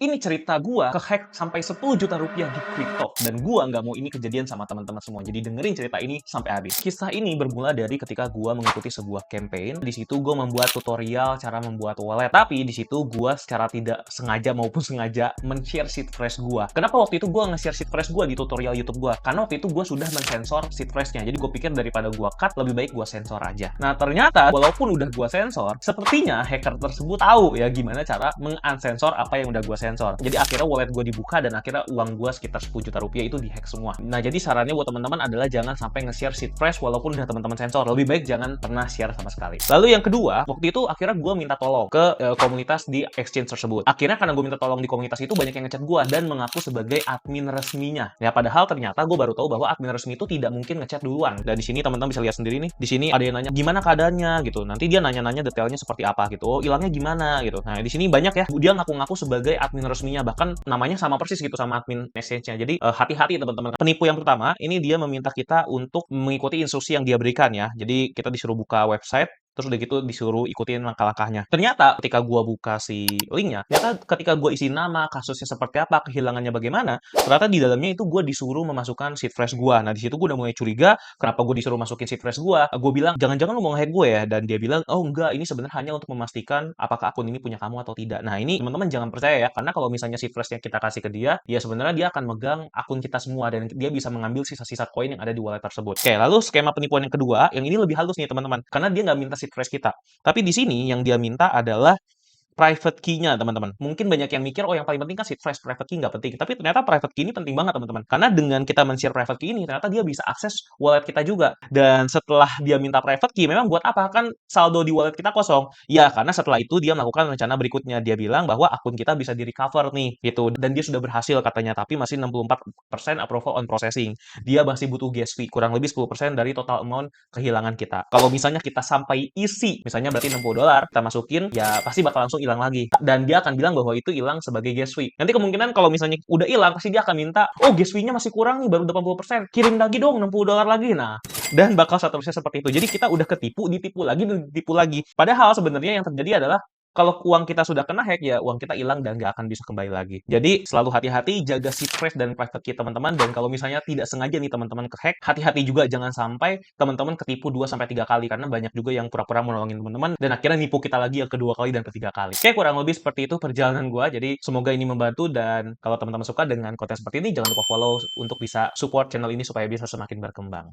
Ini cerita gua kehack sampai 10 juta rupiah di kripto. Dan gua nggak mau ini kejadian sama teman-teman semua. Jadi dengerin cerita ini sampai habis. Kisah ini bermula dari ketika gua mengikuti sebuah campaign. Di situ gua membuat tutorial cara membuat wallet. Tapi di situ gua secara tidak sengaja maupun sengaja men-share seed phrase gua. Kenapa waktu itu gua nge-share seed phrase gua di tutorial YouTube gua? Karena waktu itu gua sudah mensensor seed phrase-nya. Jadi gua pikir daripada gua cut, lebih baik gua sensor aja. Nah, ternyata walaupun udah gua sensor, sepertinya hacker tersebut tahu ya gimana cara meng-unsensor apa yang udah gua sensor. Jadi akhirnya wallet gue dibuka dan akhirnya uang gue sekitar 10 juta rupiah itu dihack semua. Nah, jadi sarannya buat teman-teman adalah jangan sampai nge-share seed phrase walaupun udah teman-teman sensor. Lebih baik jangan pernah share sama sekali. Lalu yang kedua, waktu itu akhirnya gue minta tolong ke komunitas di exchange tersebut. Akhirnya karena gue minta tolong di komunitas itu, banyak yang ngechat gue dan mengaku sebagai admin resminya. Ya, padahal ternyata gue baru tahu bahwa admin resmi itu tidak mungkin ngechat duluan. Dan di sini teman-teman bisa lihat sendiri nih. Di sini ada yang nanya gimana keadaannya gitu. Nanti dia nanya-nanya detailnya seperti apa gitu. Oh, hilangnya gimana gitu. Nah, di sini banyak ya. Dia ngaku-ngaku sebagai admin resminya, bahkan namanya sama persis gitu sama admin message-nya. Jadi hati-hati teman-teman. Penipu yang pertama, ini dia meminta kita untuk mengikuti instruksi yang dia berikan ya. Jadi kita disuruh buka website, terus udah gitu disuruh ikutin langkah-langkahnya. Ternyata ketika gua buka si linknya, ternyata ketika gua isi nama, kasusnya seperti apa, kehilangannya bagaimana, ternyata di dalamnya itu gua disuruh memasukkan seed phrase gua. Nah, di situ gua udah mulai curiga, kenapa gua disuruh masukin seed phrase gua? Gua bilang, "Jangan-jangan lu mau nge-hack gue ya?" Dan dia bilang, "Oh enggak, ini sebenarnya hanya untuk memastikan apakah akun ini punya kamu atau tidak." Nah, ini teman-teman jangan percaya ya, karena kalau misalnya seed phrase-nya kita kasih ke dia, ya sebenarnya dia akan megang akun kita semua dan dia bisa mengambil sisa-sisa koin yang ada di wallet tersebut. Oke, lalu skema penipuan yang kedua, yang ini lebih halus nih teman-teman, karena dia nggak minta seed phrase kita. Tapi di sini yang dia minta adalah private key-nya, teman-teman. Mungkin banyak yang mikir, oh yang paling penting kan seed phrase, private key nggak penting. Tapi ternyata private key ini penting banget, teman-teman. Karena dengan kita men-share private key ini, ternyata dia bisa akses wallet kita juga. Dan setelah dia minta private key, memang buat apa? Kan saldo di wallet kita kosong. Ya, karena setelah itu dia melakukan rencana berikutnya. Dia bilang bahwa akun kita bisa di-recover nih, gitu. Dan dia sudah berhasil katanya, tapi masih 64% approval on processing. Dia masih butuh gas fee, kurang lebih 10% dari total amount kehilangan kita. Kalau misalnya kita sampai isi, misalnya berarti $60, kita masukin, ya pasti bakal langsung hilang lagi. Dan dia akan bilang bahwa itu hilang sebagai gas fee. Nanti kemungkinan kalau misalnya udah hilang, pasti dia akan minta, oh gas fee-nya masih kurang nih, baru 80%. Kirim lagi dong, $60 lagi. Nah, dan bakal seterusnya seperti itu. Jadi kita udah ketipu, ditipu lagi, dan ditipu lagi. Padahal sebenarnya yang terjadi adalah kalau uang kita sudah kena hack, ya uang kita hilang dan nggak akan bisa kembali lagi. Jadi selalu hati-hati, jaga seed phrase dan private key teman-teman. Dan kalau misalnya tidak sengaja nih teman-teman ke-hack, hati-hati juga jangan sampai teman-teman ketipu 2-3 kali. Karena banyak juga yang pura-pura menolongin teman-teman dan akhirnya nipu kita lagi yang kedua kali dan ketiga kali. Oke, kurang lebih seperti itu perjalanan gua. Jadi semoga ini membantu, dan kalau teman-teman suka dengan konten seperti ini, jangan lupa follow untuk bisa support channel ini supaya bisa semakin berkembang.